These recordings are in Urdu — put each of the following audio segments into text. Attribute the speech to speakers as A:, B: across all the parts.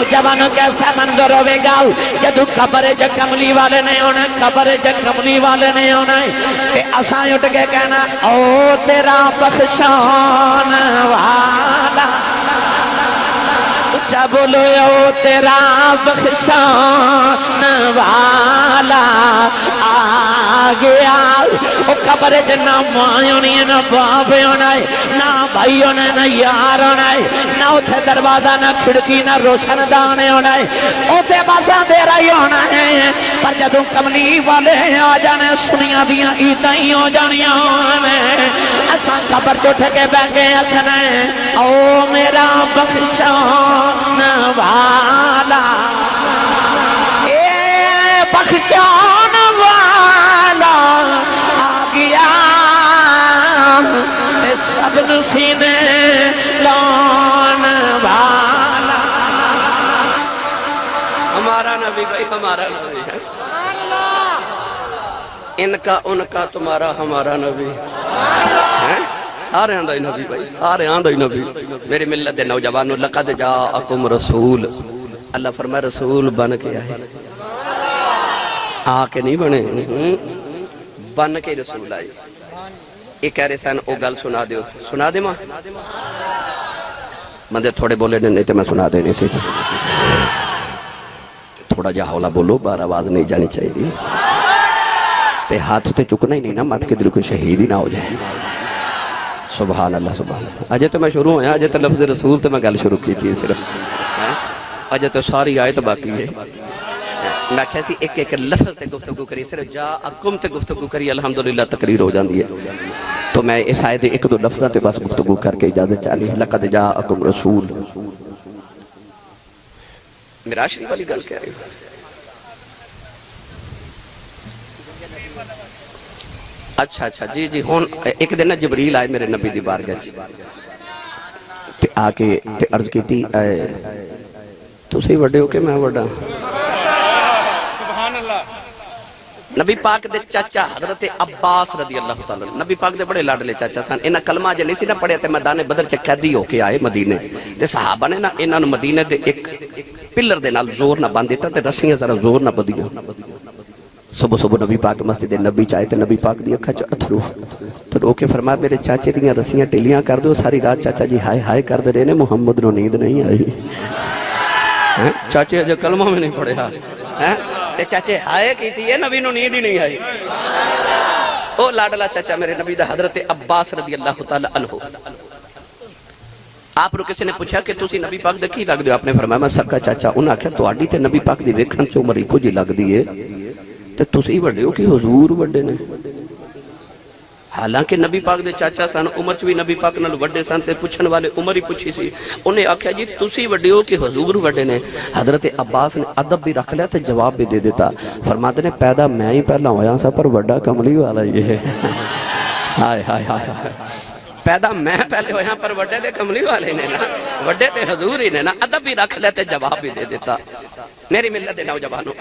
A: نوجوانوں کیسا منظر ہوئے گا جدو قبر چ کملی والے نے ہونا قبر چ کملی والے نے ہونا تے اساں اٹھ کے کہنا او تیرا بخشان والا اچھا بولو او تیرا بخشان والا آ گیا او قبر چ نہ ماں ہونی ہے نہ باپ ہونا ہے نہ بھائی ہونا ہے نہ یار ہونا ہے نہ اتھے دروازہ نہ کھڑکی نہ روشن دان ہونا ہے اوتے بس اندھیرا ہی ہونا ہے پر جدوں کملی والے آ جانے سنیاں دیاں عیداں ہی ہو جانیاں اساں قبر چ اٹھ کے بیٹھ کے آکھنا او میرا بخشان والا اے بخشان والا آ گیا سب سینے لان والا
B: ہمارا نبی بھائی ہمارا نبی ہے ان کا ان کا تمہارا ہمارا نبی ہے سارے آندھائی نبی بھائی سارے آندھائی نبی میری ملت دے نوجوانوں لقد جاءکم رسول اللہ فرمائے رسول بن کے آئے آ کے نہیں بنے بن کے رسول آئے ایک کہہ رہے سین او گل سنا دے ماں مندے تھوڑے بولے نہیں تو میں سنا دے نہیں سی تھوڑا جا حولا بولو بار آواز نہیں جانی چاہیے تے ہاتھ تے چکنا ہی نہیں نا مت کے دل کو شہید ہی نہ ہو جائے سبحان اللہ سبحان اللہ اجے تو میں شروع ہویا اجے تو لفظ رسول تو میں گل شروع کی تھی صرف اجے تو ساری آیت باقی ہے میں کہسی ایک ایک لفظ تے گفتگو کری صرف جاءکم تے گفتگو کری الحمدللہ تقریر ہو جاندی ہے تو میں اس آیت ایک دو لفظہ تے بس گفتگو کر کے اجازت چاہنی ہے لقد جاءکم رسول میرا شریف والی گل کہہ رہی ہوں اچھا اچھا جی جی ہون ایک دن جبریل آئے میرے نبی دی بارگاہ تے آ کے تے عرض کی تھی تو سی وڈے ہو کے میں وڈا
C: سبحان اللہ
B: نبی پاک دے چاچا حضرت عباس رضی اللہ تعالیٰ نبی پاک دے بڑے لاڈلے چاچا سن انہاں کلمہ جے نہیں سی نہ پڑھیا تے میدان بدر چ قیدی ہو کے آئے مدینے تے صحابہ نے نا انہاں نو مدینے دے ایک پلر دے نال زور نہ باندھ دیتا تے رسیاں ذرا زور نہ بدیاں صبح صبح نبی پاک مسجد نبی چاہے تے نبی پاک دی اکھا چ اتھرو تو رو کے فرمایا میرے چاچے دیاں رسیاں ٹیلیاں کر دو ساری رات چاچا جی ہائے ہائے کر دے رہے نے محمد نو نیند نہیں آئی چاچے جو کلمہ میں نہیں پڑھیا تے چاچے ہائے کی تھی نبی نو نیند ہی نہیں آئی او لاڈلا چاچا میرے نبی دا حضرت عباس رضی اللہ تعالی عنہ آپ رو کسی نے پوچھا کہ تسی نبی پاک دے کی لگ دیو آپ نے فرمایا میں سکا چاچا انہاں کہا تو آڈی تے نبی پاک دی ویکھن چو مری کو جی لگ دیئے تے تسی وڈے ہو کہ حضور وڈے نے حالانکہ نبی پاک دے چاچا سن عمر چ بھی نبی پاک نال وڈے سن تے پوچھن والے عمر ہی پوچھی سی انہیں آکھیا جی تسی وڈے ہو کہ حضور وڈے نے حضرت عباس نے ادب بھی رکھ لیا تے جواب بھی دے دیتا فرماتے نے پیدا میں ہی پہلا ہویا سا پر وڈا کملی والا یہ ہے ہائے ہائے ہائے پیدا میں پہلے ہویا پر وڈے دے کملی والے نے نا وڈے تے حضور ہی نے نا ادب بھی رکھ لیا تے جواب بھی دے دیتا میری ملت دے نوجوانوں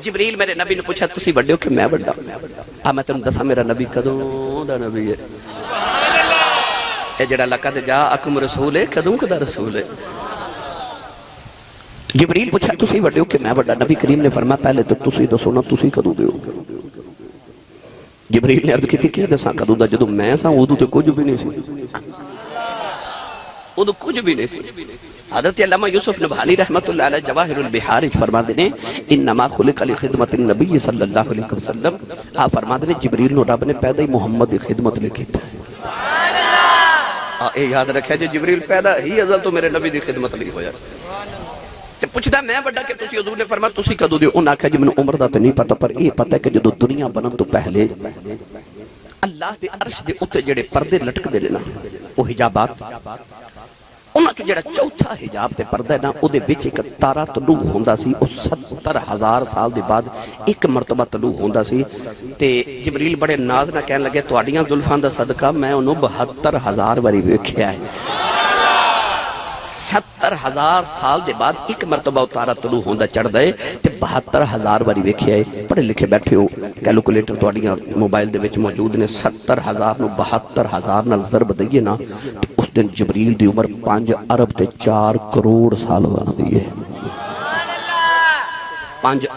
B: جبریل میرے نبی نے پوچھا تسی وڈے ہو کہ میں وڈا میں تم دسا میرا نبی کدوں دا نبی ہے اے جڑا لقد جاءکم رسول ہے کدوں دا رسول ہے جبریل پوچھا تسی وڈے ہو کہ میں وڈا نبی کریم نے فرمایا پہلے تو تسی دسو نا تسی کدوں دے ہو جبریل نے عرض کی تھی کہ دسا کدوں دا جدوں میں سا اودوں تے کچھ بھی نہیں سی اودوں کچھ بھی نہیں سی حضرت علامہ یوسف نبھانی رحمت اللہ علیہ جواہر البحار فرما دینے انما خلق علی خدمت النبی صلی اللہ علیہ وسلم آپ فرما دینے جبریل نو رب نے پیدا ہی محمد دی خدمت لکھی تھا اے یاد رکھا جو جبریل پیدا ہی ازل تو میرے نبی دی خدمت لی ہویا تے پوچھتا میں بڑا کہ تسی حضور نے فرمایا تسی کدوں دے انہاں کہا جی میں عمر دا تے نہیں پتا پر یہ پتا ہے کہ جدو دنیا بنن تو پہلے اللہ دے عرش دے اتے جڑے پردے لٹک دے لینا وہ حجابات انہاں چو جڑا چوتھا حجاب تے پردہ ہے نا او دے وچ ایک تارا طلوع ہوندا سی او 70,000 سال دے بعد ایک مرتبہ طلوع ہوندا سی تے جبریل بڑے ناز نہ کہنے لگے تواڈیاں زلفاں دا صدقہ میں انہوں 72,000 واری ویکھیا ہے 70,000 سال دے بعد ایک مرتبہ اتارا طلوع ہوندہ چڑھ دے تے 72,000 واری ویکھیا ہے پڑھے لکھے بیٹھے ہو کیلکولیٹر تواڈیاں موبائل دے وچ موجود نے 70,000 نو 72,000 نال ضرب دئیے نا تے اس دن جبریل دی عمر 5 ارب تے 4 کروڑ سال بن دی ہے 5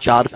B: 4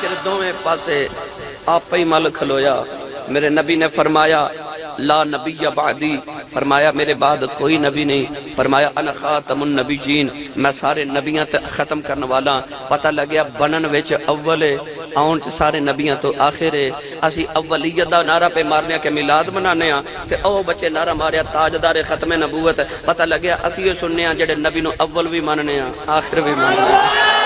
B: آخر دوویں پاسے آپ ہی مل کھلویا میرے نبی نے فرمایا لا نبی بعدی فرمایا میرے بعد کوئی نبی نہیں فرمایا انا خاتم النبیین میں سارے نبیاں تے ختم کرنے والا پتہ لگیا بنن وچ اول آن چ سارے نبیاں تو آخر ہے اسی اولیت دا نعرہ پہ مارنے کے میلاد منانے ہاں تے او بچے نعرہ ماریا تاجدار ختم نبوت پتہ لگیا اسی یہ سننے ہاں جڑے نبی نو اول بھی ماننے ہاں آخر بھی ماننے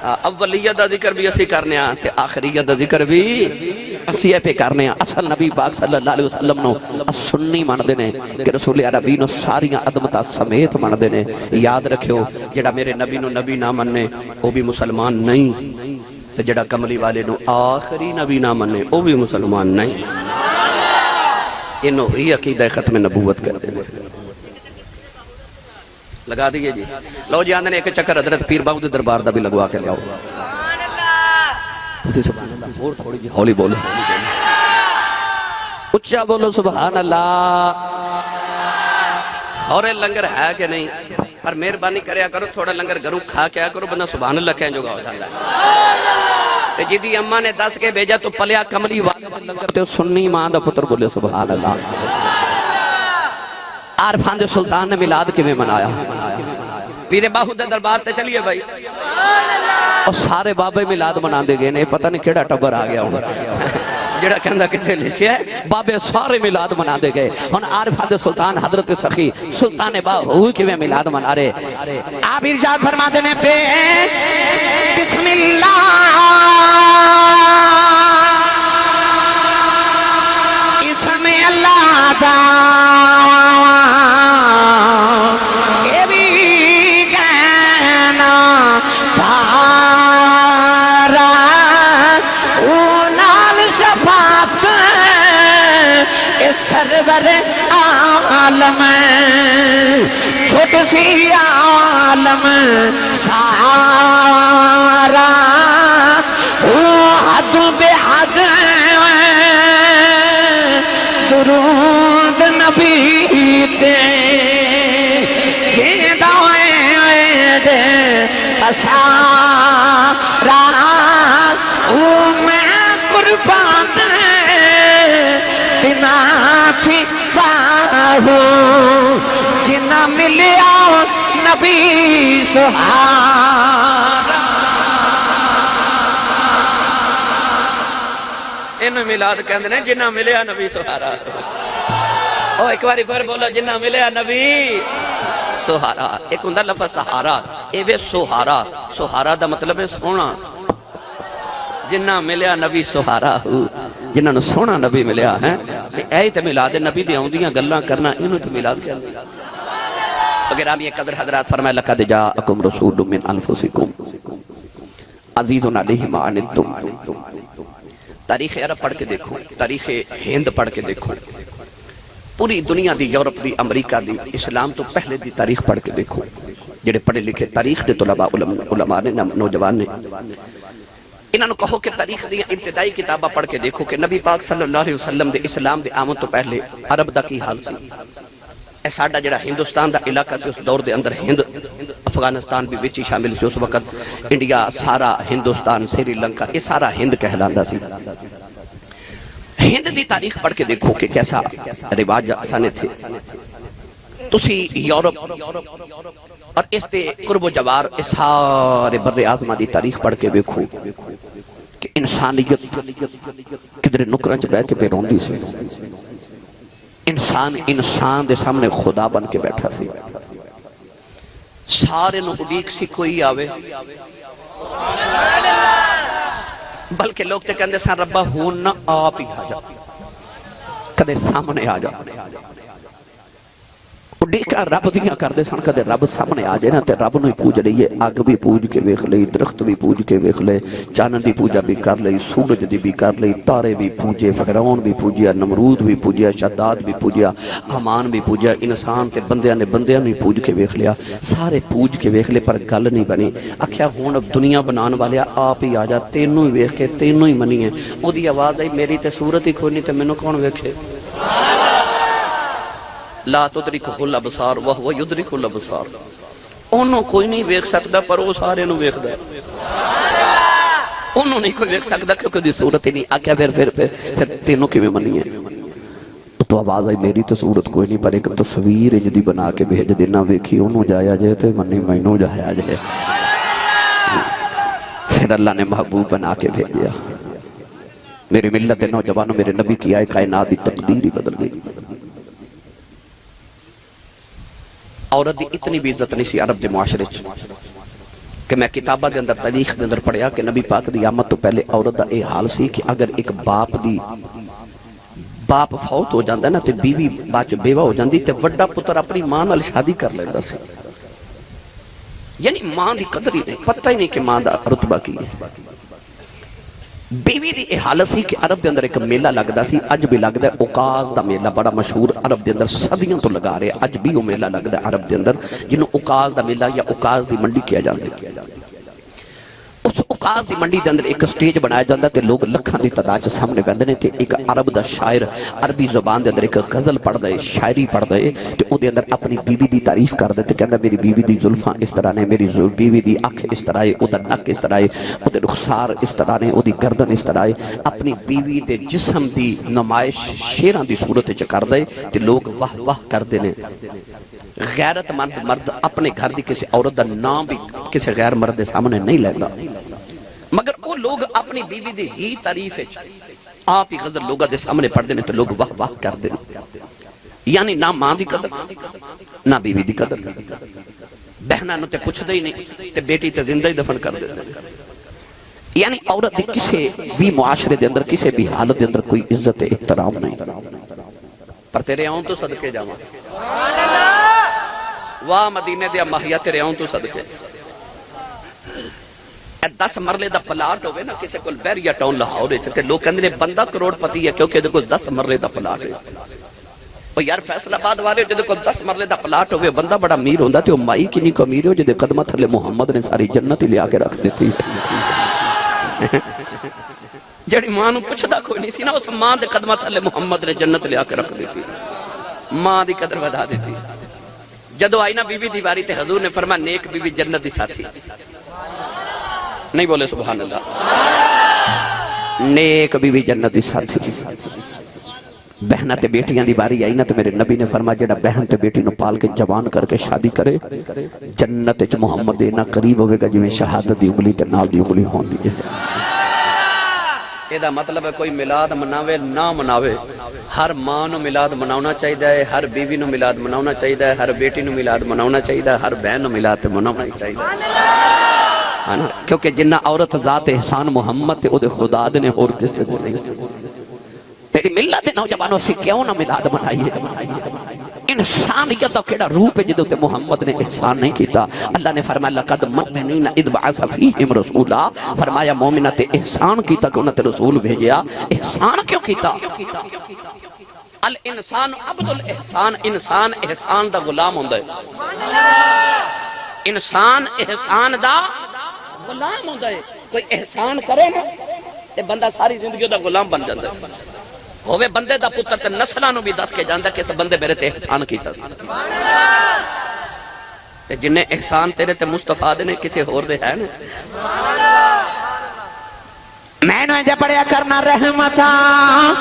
B: ہاں اولیت دا ذکر بھی اسی کرنے ہاں تے آخریت دا ذکر بھی اسی پہ کرنے ہاں اصل نبی پاک صلی اللہ علیہ وسلم نو سنی مان دینے کہ رسول عربی نو ساریاں عدمتہ سمیت مان دینے یاد رکھو جڑا میرے نبی نو نبی نہ مننے وہ بھی مسلمان نہیں تے جڑا کملی والے نو آخری نبی نہ مننے وہ بھی مسلمان نہیں انہوں ہی عقیدہ ختم نبوت کر دینے لگا دیئے جی لو جی آندھنے ایک چکر حضرت پیر باؤ دے دربار دا بھی لگوا کے لیاؤ اسی سبحان اللہ اور تھوڑی جی ہولی بولو اچھا بولو سبحان اللہ خورے لنگر ہے کہ نہیں پر مہربانی کریا کرو تھوڑا لنگر گھروں کھا کیا کرو بندہ سبحان اللہ کہیں جو گا ہو جاندہ ہے جیدی اممہ نے 10 کے بھیجا تو پلیا کملی والد لنگر تے سنی ماں دا پتر بولے سبحان اللہ عارفان دے سلطان نے میلاد کے میں منایا پیر باہو دے دربار تے چلیے بھائی اور سارے بابے میلاد منا دے گئے نہیں پتہ نہیں کیڑا ٹبر آ گیا ہوں جڑا کہندہ کتے لکھیا ہے بابے سارے میلاد منا دے گئے ہن عارفان دے سلطان حضرت سخی سلطان باہو کے میں میلاد منا رہے آپ ارشاد فرماتے میں پہ بسم اللہ اسم اللہ دا سرور عالم چھوٹ سی عالم سارا حد بے حد درود نبی تے جیدہ دے اسارا میں قربان بنا پھی پاہو جنہ ملیا نبی سہارا انہوں میلاد کہندے نے جنہ ملیا نبی سہارا او ایک باری پھر بولا جنہ ملیا نبی سہارا ایک ہندہ لفظ سہارا اے وے سہارا سہارا دا مطلب ہے سونا جنہ ملیا نبی سہارا ہو جنہاں نے سونا نبی ملیا ہے اے تے میلاد نبی دے آؤندیاں گلاں کرنا انہوں تے میلاد کہندے اگر آپ یہ قدر حضرات فرمائے لقد جاءکم رسول من انفسکم عزیز علیہ ما عنتم تاریخ عرب پڑھ کے دیکھو تاریخ ہند پڑھ کے دیکھو پوری دنیا دی یورپ دی امریکہ دی اسلام تو پہلے دی تاریخ پڑھ کے دیکھو جڑے پڑھے لکھے تاریخ دے طلباء علماء نے نوجوان نے انہوں نے کہو کہ تاریخ دی ابتدائی کتابہ پڑھ کے دیکھو کہ نبی پاک صلی اللہ علیہ وسلم دے اسلام دے آمد تو پہلے عرب دا کی حال سی اے ساڑھا جڑا ہندوستان دا علاقہ سے اس دور دے اندر ہند افغانستان بھی بچی شامل سی اس وقت انڈیا سارا ہندوستان سری لنکا یہ سارا ہند کہلاندہ سی ہند دی تاریخ پڑھ کے دیکھو کہ کیسا رواج سانے تھے تسی یورپ اور اس تے قرب و جوار اس سارے بر اعظمہ دی تاریخ پڑھ کے دیکھو کہ انسانیت کدھر نکرنچ بیٹھ کے پیروندی سے انسان دے سامنے خدا بن کے بیٹھا سی سارے نو اڈیک سی کوئی آوے بلکہ لوگ تے کہندے سان ربا ہون نہ آپ ہی آ جا کدے سامنے آ جا دیکھا رب دیاں کر دے سن کدے رب سامنے آ جائے نا تے رب نو ہی پوج رہی ہے آگ بھی پوج کے ویکھ لئی درخت بھی پوج کے ویکھ لے چانن دی پوجا بھی کر لئی سورج دی بھی کر لئی تارے بھی پوجے فرعون بھی پوجیا نمرود بھی پوجیا شداد بھی پوجیا حمان بھی پوجیا انسان تے بندیاں نے پوج کے ویکھ لیا سارے پوج کے ویکھ لے پر گل نہیں بنی آکھیا ہون اب دنیا بنان والے آپ ہی آ جا تینوں ہی ویکھ کے تینوں ہی منی ہے او دی آواز آئی میری تے صورت ہی کوئی نہیں تے مینوں کون ویکھے لا تدرکہ الابصار وہو یدرک الابصار ਉਹਨੂੰ ਕੋਈ ਨਹੀਂ ਵੇਖ ਸਕਦਾ ਪਰ ਉਹ ਸਾਰਿਆਂ ਨੂੰ ਵੇਖਦਾ ਉਹਨੂੰ ਨਹੀਂ ਕੋਈ ਵੇਖ ਸਕਦਾ ਕਿਉਂਕਿ ਉਹਦੀ ਸੂਰਤ ਹੀ ਨਹੀਂ ਆਖਿਆ ਫਿਰ ਤੈਨੂੰ ਕਿਵੇਂ ਮੰਨੀਏ تو آواز آئی میری تو صورت کوئی نہیں پر ایک تصویر جدی بنا کے بھیج دینا ویکھی انہوں جایا جائے تے منی مینوں جایا جائے پھر اللہ نے محبوب بنا کے بھیجیا میری ملت نوجوانوں میرے نبی کی آئے کائنات دی تقدیر ہی بدل گئی عورت دی اتنی بھی عزت نہیں سی عرب دے معاشرے کہ میں کتابہ دے اندر تاریخ دے اندر پڑھیا کہ نبی پاک دی آمد تو پہلے عورت دا اے حال سی کہ اگر ایک باپ فوت ہو جاندہ نا تو بیوی باچو بیوہ ہو جاندی تے وڈا پتر اپنی ماں نال شادی کر لیندہ سی یعنی ماں دی قدر ہی نہیں پتہ ہی نہیں کہ ماں دا رتبہ کی ہے بیوی دی حالت سی کہ عرب دے اندر ایک میلہ لگدا سی اج بھی لگدا ہے اوکاز دا میلہ بڑا مشہور عرب دے اندر صدیوں تو لگا رہے اج بھی وہ میلہ لگدا ہے عرب دے اندر جنہوں اوکاز دا میلہ یا اوکاز دی منڈی کیا جاندے اس اوکاز دی منڈی دے اندر ایک سٹیج بنایا جاندہ تے لوگ لکھاں دی تعداد سامنے بیندے نے تے ایک عرب دا شاعر عربی زبان دے اندر ایک غزل پڑھ دے شاعری پڑھ دے تے او دے اندر اپنی بیوی دی تعریف کر دے تے کہندا میری بیوی دی زلفاں اس طرح نے میری بیوی دی اکھ اس طرح ہے او دا نک اس طرح ہے او دے رخسار اس طرح نے او دی گردن اس طرح ہے اپنی بیوی دے جسم دی نمائش شیراں دی صورت وچ کر دے تے لوگ واہ واہ کر دے نے غیرت مند مرد اپنے گھر دی کسی عورت دا نام بھی کسی غیر مرد دے سامنے نہیں لیندہ مگر وہ لوگ اپنی بیوی دی ہی تعریف ہے آپ ہی غزل لوگا دے سامنے پڑھ دینے تو لوگ واہ واہ کر دینے یعنی نہ ماں دی قدر نہ بیوی دی قدر بہنہ نو تے پوچھ دے ہی نہیں تے بیٹی تے زندہ ہی دفن کر دیتے یعنی عورت دی کسے بھی معاشرے دے اندر کسے بھی حالت دے اندر کوئی عزت احترام نہیں پر تیرے آؤں تو صدقے جاؤں واہ مدینے دیا ماہیہ تیرے آؤں تو صدقے 10 مرلے دا پلاٹ ہوئے نا کسے کل بیریا ٹاؤن لاہور ہے لوگ کہندے نے بندہ کروڑ پتی ہے کیونکہ دیکھو 10 مرلے دا پلاٹ ہے اور یار فیصل آباد والے جدے کو 10 مرلے دا پلاٹ ہوئے بندہ بڑا امیر ہوندہ تے وہ مائی کی نہیں کو امیر ہو جدے قدمہ تھلے محمد نے ساری جنت ہی لیا کے رکھ دیتی جڑی ماں نو پوچھدا کوئی نہیں سی نا اس ماں دے قدمہ تھلے محمد نے جنت لیا کے رکھ دیتی ماں دی قدر بدا دیتی جدو آئی نا بی بی دیواری تے حضور نے فرمایا نیک بی بی جنت دی ساتھی نہیں بولے سبحان اللہ نیک بی بی جنت دی ساتھی بہنہ تے بیٹیاں دی باری آئی نا تو میرے نبی نے فرمایا جڑا بہن تے بیٹی نو پال کے جوان کر کے شادی کرے جنت چ محمد دینا قریب ہوئے گا جویں شہادت دی انگلی تے نال دی انگلی ہون دی ہے ایدہ مطلب ہے کوئی ملاد مناوے نہ مناوے ہر ماں نو ملاد مناونا چاہیے ہے ہر بیوی نو ملاد مناونا چاہیے ہے ہر بیٹی نو ملاد مناونا چاہیے ہے ہر بہن نو ملاد مناونا چاہیے کیونکہ جنہ عورت ذات احسان محمد تے او دے خدا دے نے اور کسی کو نہیں میری ملت دے نوجوانوں سے کیوں نہ ملاد منائیے انسانیت دا کیڑا روپ ہے جدو تے محمد نے احسان نہیں کیتا اللہ نے فرمایا لقد مؤمنین اذ بعث فیہم رسولا فرمایا مومنہ تے احسان کیتا کہ انہوں تے رسول بھیجیا احسان کیوں کیتا الانسان عبد الاحسان انسان احسان دا غلام ہوندہ ہے انسان احسان دا غلام ہوندہ ہے کوئی احسان کرے نا تے بندہ ساری زندگی دا غلام بن جاندہ ہے ہوئے بندے دا پتر تے نسلانو بھی دس کے جاندہ کہ اس بندے میرے تے احسان کیتا تے جنہیں احسان تیرے تے مصطفیٰ دے نے کسے ہور دے ہے نا
A: میں نے جب پڑھیا کرنا رحمتاں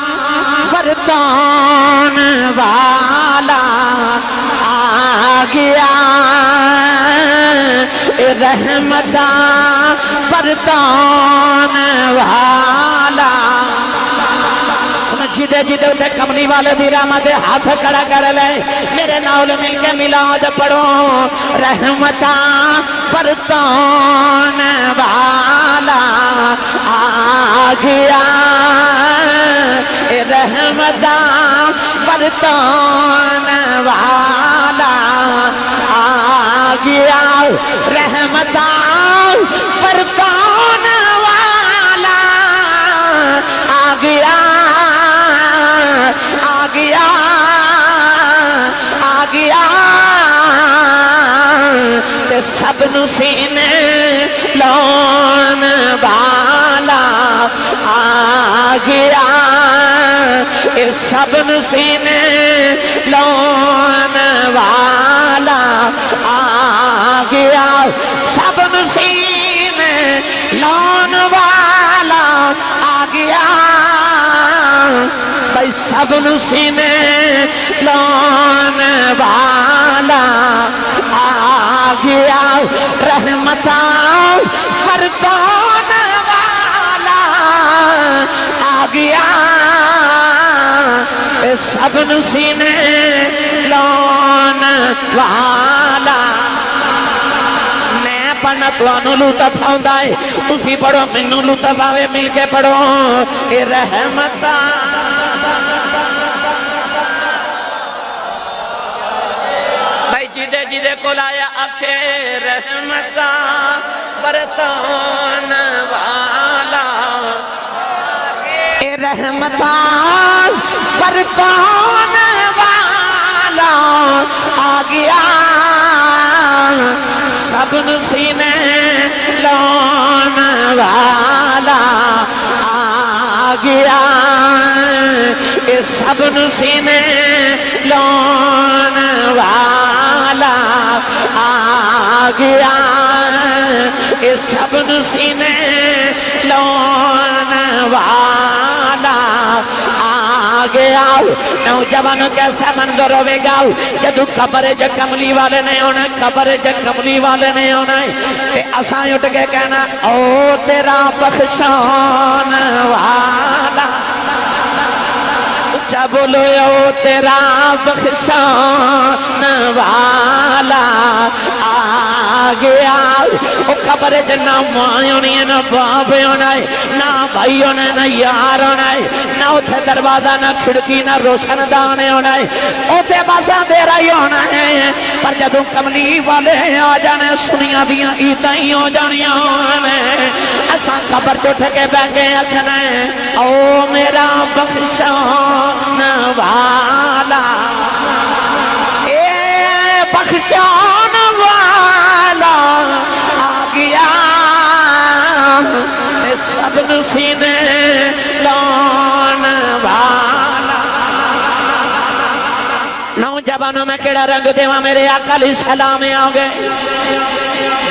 A: برتان والا آ گیا رحمتاں برتان والا جدے جدے اٹھے کملی والے دی رحمت ہاتھ کھڑا کر لے میرے ناول مل کے میلاد پڑھو رحمتاں برتان والا آ گیا رحمتاں برتان والا آ گیا رحمتاں برتان والا آ گیا سب نو سینے لون والا آ گیا سب نو سینے لون والا آ گیا سب سینے لون والا آ گیا بھائی سب سینے لون والا آ گیا رحمتاں فردان والا آ گیا سب سینے لون والا میں پڑھنا توانو لطف آندا ہے تسی پڑھو مینوں لطف آوے مل کے پڑھو اے رحمتاں بھائی جدے جدے کو لایا اکھے رحمتاں برتان والا اے رحمتاں برتان والا آ گیا سب سینے لون والا آ گیا اے سب سینے لون والا آ گیا اے سب سینے لون والا آ گیا نوجوانوں کیسا منظر ہوئے گا جدو قبر کملی والے نے ہونا قبر کملی والے نے ہونا ہے اساں اٹھ کے کہنا او تیرا بخشان والا اچھا بولو او تیرا بخشان والا آ گیا او قبر نہ ماں ہونی ہے نہ باپ ہونا ہے نہ بھائی ہونا ہے نہ یار ہونا ہے نہ اتھے دروازہ نہ کھڑکی نہ روشن دان ہونا ہے اوتے بس اندھیرا ہی ہونا ہے پر جدوں کملی والے آ جانے سنیاں دیاں عیداں ہی ہو جانیاں ہونے اساں قبر تو اٹھ کے بیٹھ کے آکھنا ہے او میرا بخشان والا اے بخشان والا آ گیا اے سب سینے لون والا نوجوانوں میں کیڑا رنگ دیواں میرے آقا علیہ السلام آ گئے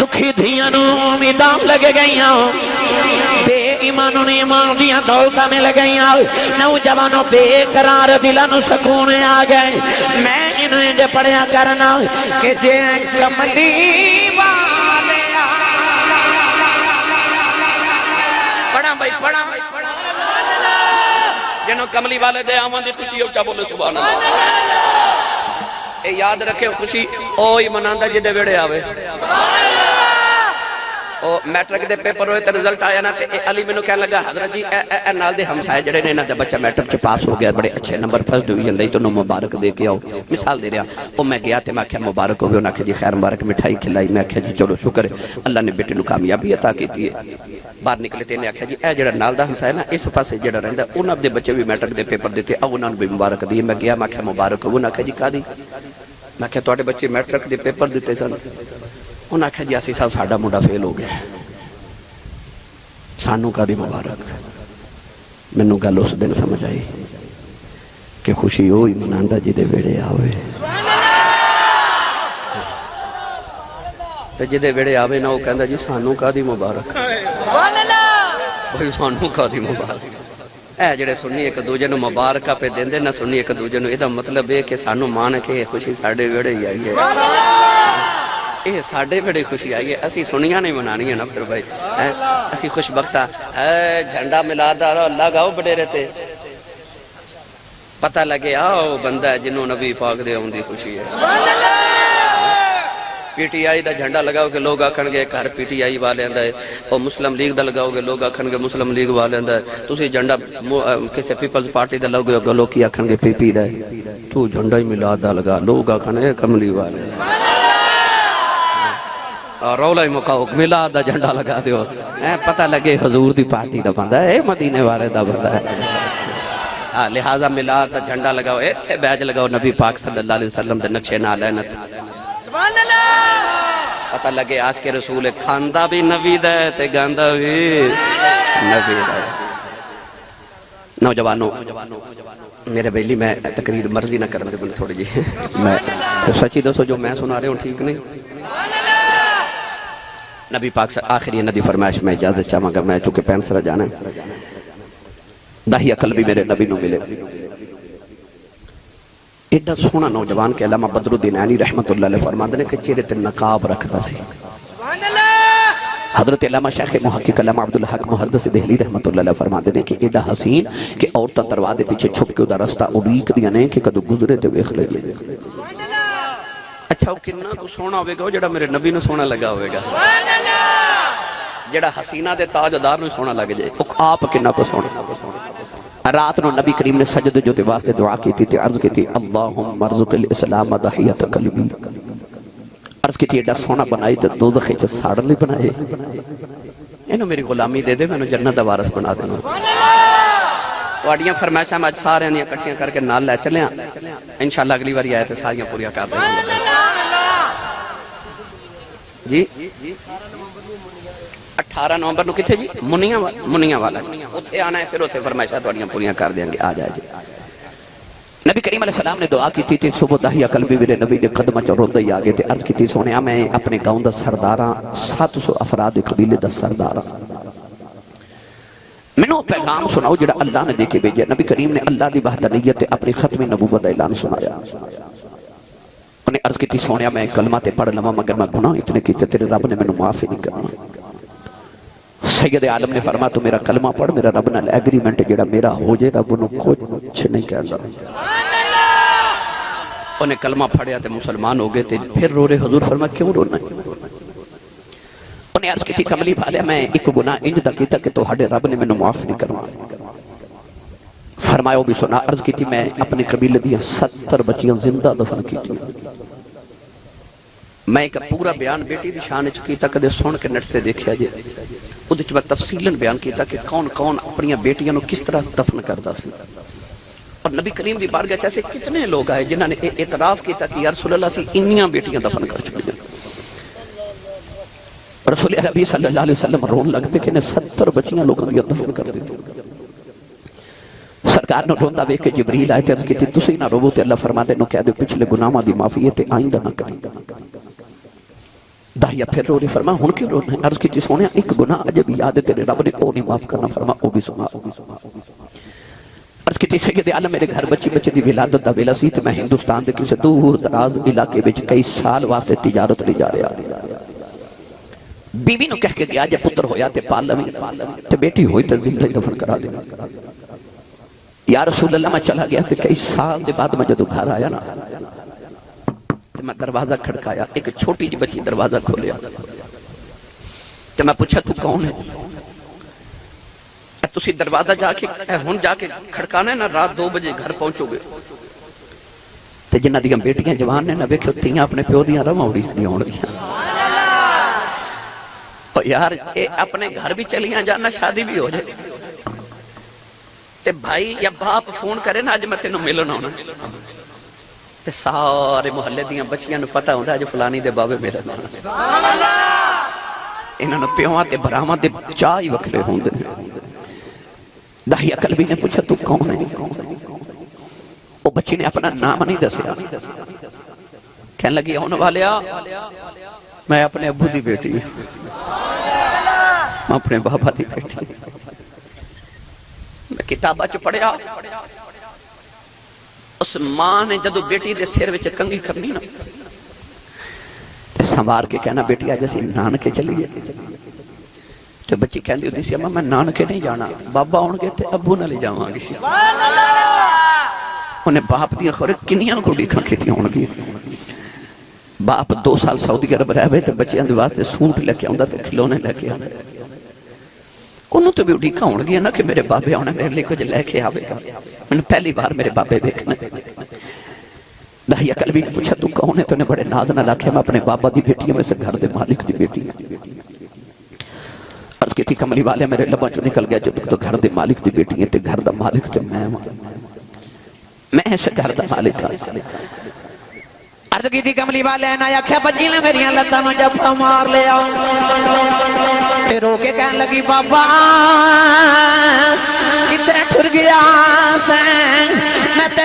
A: دکھی دھیاں نو امیداں لگے گئیاں بے ایمانوں نے ایمان دیاں دولتاں میں لگئیاں نوجوانوں بے قرار دلانوں سکون آ گئے میں انہیں جے پڑھیا کرنا کہ جے کملی والے پڑھا بھائی پڑھا جنہوں کملی والے دے آمان دی خوشی اچھا بولے سبحان اللہ اے یاد رکھے خوشی اوہی مناندہ جدے ویڑے آوے میٹرک دے پیپر ہوئے تے رزلٹ آیا نا تے علی میں نو کہنے لگا حضرت جی اے نال دے ہمسائے جڑے نے نا دے بچہ میٹرک چ پاس ہو گیا بڑے اچھے نمبر فرسٹ ڈویژن لئی تو نو مبارک دے کے آؤ مثال دے رہا او میں گیا تے میں کہا مبارک ہو گیا انہاں کہ جی خیر مبارک مٹھائی کھلائی میں کہا جی چلو شکر ہے اللہ نے بیٹے نو کامیابی عطا کی ہے باہر نکلے تے نے کہا جی اے جڑا نال دا ہمسائے نا اس پاسے جڑا رہندا انہاں دے بچے بھی میٹرک دے پیپر دیتے او انہاں نو بھی مبارک دی میں گیا میں کہا مبارک ہو انہاں کہا جی کا دی میں کہا تواڈے بچے میٹرک دے پیپر دیتے سن انہاں کہا جی اسی صاحب ساڈا منڈا فیل ہو گیا سانو کا دی مبارک مینوں گل اس دن سمجھ آئی کہ خوشی ہوئی مناندہ جی دے ویڑے آوے تے جی دے ویڑے آوے نا وہ کہندا جی سانو کا دی مبارک بھائی سانو کا دی مبارک اے جڑے سنی ایک دوجے نو مبارکہ پہ دیندے نہ سنی ایک دوجے نو ادا مطلب ہے کہ سانو مان کے خوشی ساڈے ویڑے ہی آئی ہے یہ ساڑھے بڑے خوشی آئی ہے اسی سنیاں نہیں منانی ہے نا پھر بھائی اسی خوش بختہ جھنڈا ملا دارا اللہ گاؤ بڑے رہتے پتہ لگے آؤ بندہ ہے جنہوں نبی پاک دے ہوں دی خوشی ہے پی ٹی آئی دا جھنڈا لگاؤ کہ لوگ آکھن گے گھر پی ٹی آئی والے اندھا ہے اور مسلم لیگ دا لگاؤ گے لوگ آکھن گے مسلم لیگ والے اندھا ہے تو اسی جھنڈا کسی پیپلز پارٹی دا لگاؤ گے لوگ کی آکھن گے پی پی دا ہے تو جھنڈا ہی ملا دا لگا لوگ آکھن گے کملی والے رولا ہی مکاؤ ملا دا جھنڈا لگا دیو پتہ لگے حضور دی پارٹی دا بندہ ہے مدینے والے دا بندہ ہے لہذا ملا دا جھنڈا لگاؤ ایتھے بیج لگاؤ نبی پاک صلی اللہ علیہ وسلم دے نقشے نالینت سبحان اللہ پتہ لگے آج کے رسول کھاندہ بھی نبی دے تے گاندہ بھی نبی دے نوجوانوں میرے بیلی میں تقریر مرضی نہ کرنے بلے تھوڑی جی میں سچی دوستو جو میں سنا رہے ہوں ٹھیک نہیں
B: نبی پاک سے آخری نبی فرمائش میں اجازت چاہوں گا، میں چونکہ پین سرا جانا ہے، داہیہ قلبی میرے نبی نو ملے، ایڈا سونا نوجوان کے علامہ بدر الدین عینی رحمت اللہ علیہ فرماتے ہیں کہ چہرے تے نقاب رکھتا سی۔ حضرت علامہ شیخ محقق علامہ عبدالحق محدث دہلی رحمت اللہ علیہ فرماتے ہیں کہ ایڈا حسین کہ عورتاں دروازے پیچھے چھپ کے ادھر رستہ اڑیک دیا نہیں کہ کدو گزرے تے ویکھ لئیے۔ اچھا وہ کننا کو سونا ہوئے گا، وہ جڑا میرے نبی نو سونا لگا ہوئے گا، جڑا حسینہ دے تاجدار نو سونا لگ جائے، آپ کننا کو سونا۔ رات نو نبی کریم نے سجدے جو تے واسطے دعا کی تھی، عرض کی تھی اللہم ارزق الاسلام دحیت قلبی، عرض کی تھی ایڈا سونا بنائی تو دوزخ چ ساڑ نہیں بنائے، انہوں میری غلامی دے دے، میں انہوں جنت دا وارث بنا دینا۔ تو اڈیاں فرمائشاں میں سارے اندیاں کٹھیاں کر کے نال لے چلے ہیں، انشاءاللہ اگلی باری آئے تو ساریاں پوریا کر دیں جی۔ 18 نومبر نو کتھے جی؟ منیاں والا اتھے آنا ہے، پھر اتھے فرمائشاں تو اڈیاں پوریاں کر دیں گے، آ جائے جی۔ نبی کریم علیہ السلام نے دعا کی تھی صبح داہیہ قلبی میرے نبی نے قدمہ چوروں دے آگے تھے، عرض کی تھی سونیا میں اپنے گاؤں دا سرداراں 700 افراد قبیلے دا سرداراں، میں نو پیغام سناؤ جڑا اللہ نے دے کے بھیجا۔ نبی کریم نے اللہ دی وحدانیت اپنی ختم نبوت دا اعلان سنایا، انہیں عرض کی تھی سونیا میں کلمہ تے پڑھ لما مگر میں گناہ اتنے کیتے تیرے رب نے میں نو معافی نہیں کرنا۔ سید عالم نے فرما تو میرا کلمہ پڑھ، میرا رب نال ایگریمنٹ جڑا میرا ہو جائے، رب نو کچھ نہیں کہتا۔ انہیں کلمہ پڑھیا تے مسلمان ہو گئے تھے، پھر رو رہے، حضور فرما کیوں رونا ہے؟ انہیں عرض کی تھی کملی بھالیا میں ایک گناہ انج دا کیتا کہ تو ہڈے رب نے میں نو معاف نہیں کرنا۔ فرمایا وہ بھی سنا، عرض کی تھی میں اپنے قبیلے دیا 70 بچیاں زندہ دفن کی تھی، میں ایک پورا بیان بیٹی دی شان چکیتا کدے سن کے نٹتے دیکھیا جائے، ادھے میں تفصیلاً بیان کیتا کہ کون کون اپنی بیٹیاں نو کس طرح دفن کرتا سی۔ اور نبی کریم دی بارگاہ چیسے کتنے لوگ آئے جنہاں نے اعتراف کیتا کہ یا رسول اللہ سی انیاں بیٹیاں دفن کر چکے۔ رسول عربی صلی اللہ علیہ وسلم رون لگتے کہ انہیں 70 بچیاں لوگوں کی دفن کر دیتے۔ سرکار نے روندہ بے کہ جبریل آئے تھے، عرض کی تھی تسی نہ روو تے اللہ فرما دے نو کہہ دے پچھلے گناہاں دی معافی ہے تے آئندہ نہ کریں۔ داہیہ پھر رو رہی، فرما ہن کیوں رونا ہے؟ عرض کی تھی سونیا ایک گناہ عجب یاد ہے تیرے رب نے او نہیں معاف کرنا، فرما او بھی سنا۔ عرض کی تھی سید عالم میرے گھر بچی دی ولادت دا ویلا سی تے میں ہندوستان دے کسی دور دراز علاقے وچ کئی سال واسطے تجارت لے جا رہا، بیوی نو کہہ کے گیا جب پتر ہویا تے پال لویں تے بیٹی ہوئی تے زندہ دفن کرا دے۔ یا رسول اللہ میں چلا گیا تے کئی سال دے بعد میں جدو گھر آیا نا تے میں دروازہ کھڑکایا، ایک چھوٹی جی بچی دروازہ کھولیا تے میں پوچھا تو کون ہے؟ تسی دروازہ جا کے ہن جا کے کھڑکانا ہے نا، رات 2 بجے گھر پہنچو گے تے جنہ دیاں بیٹیاں جوان نے نہ ویکھو تیاں اپنے پیو دیاں رواں اڑی دیاں ہون گیاں۔ یار اپنے گھر بھی چلیاں جانا، شادی بھی ہو جائے تے بھائی یا باپ فون کرے نا اج میں تینوں ملن آنا تے سارے محلے دیاں بچیاں نو پتہ ہوندا اج فلانی دے بابے ملن آنا، انہاں نو پیواں تے براواں تے چاہ ہی وکھرے ہوندے۔ داہیہ قلبی نے پوچھا تو کون ہے؟ وہ بچی نے اپنا نام نہیں دسیا، کہنے لگی آنے والیا میں اپنے ابو دی بیٹی میں اپنے بابا دی بیٹی، میں کتابہ چ پڑھیا اس ماں نے جدو بیٹی دے سر وچ کنگھی کرنی نا تے سنوار کے کہنا بیٹی آج اسی نانکے چلی جائے تے بچی کہندی ہوندی سی اما میں نانکے نہیں جانا، بابا ہون گے تے ابو نہ لے جاواں گی۔ انہیں باپ دیاں خورے کنیاں کو ڈیکھاں کھیتیاں ہون گی۔ باپ 2 سال سعودی عرب رہ گئے تے بچیاں دے واسطے سوٹ لے کے آندا تے کھلونے لے کے آندا، انہوں تو بھی اڈیکا ہون گیا نا کہ میرے بابے آنے میرے لئے کچھ لے کے آوے گا، میں نے پہلی بار میرے بابے دیکھنا۔ داہیہ قلبی نے پوچھا تو کون ہے؟ تو نے بڑے ناز نہ لاکھے میں اپنے بابا دی بیٹی میں سے گھر دے مالک دی بیٹی ہے۔ عرض کی تھی کملی والے میرے لباں جو نکل گیا جب تو گھر دے مالک دی بیٹی ہے تے گھر دا مالک تے میں ایسے گھر دا مالک ہے۔ عرض کی تھی کملی والے نا یا کھیا بجی نے میری لتاں نو جب مار لے آؤ تے رو کے کہنے لگی بابا کتنے ٹھر گیا سین میں تے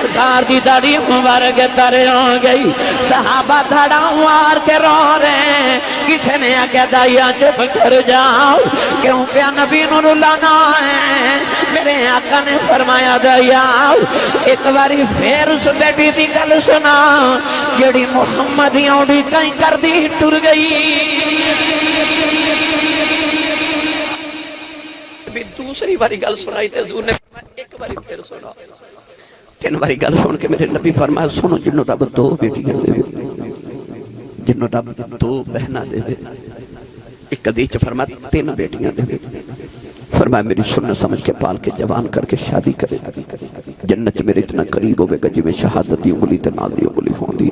A: سرکار دی داڑھی مبارک تر ہو گئی صحابہ دھڑا مار کے رو رہے ہیں کسی نے آگے دائیا چپ کر جاؤ کیوں پہ نبی نور لانا ہے میرے آقا نے فرمایا دائیا ایک باری پھر اس بیٹی دی گل سنا جڑی محمد یوڑی کہیں کر دی ٹر گئی
B: بھی دوسری باری گل سنائی تے حضور نے فرمایا ایک باری پھر سنا تین باری گل سن کے میرے نبی فرمایا سنو جنوں رب دو بیٹیاں دے جنوں رب دو بہنا دے ایک حدیث فرمایا تین بیٹیاں دے فرمایا میری سنت سمجھ کے پال کے جوان کر کے شادی کرے جنت میرے اتنا قریب ہوئے گا جی میں شہادت دی انگلی تے نال دی انگلی ہوں دی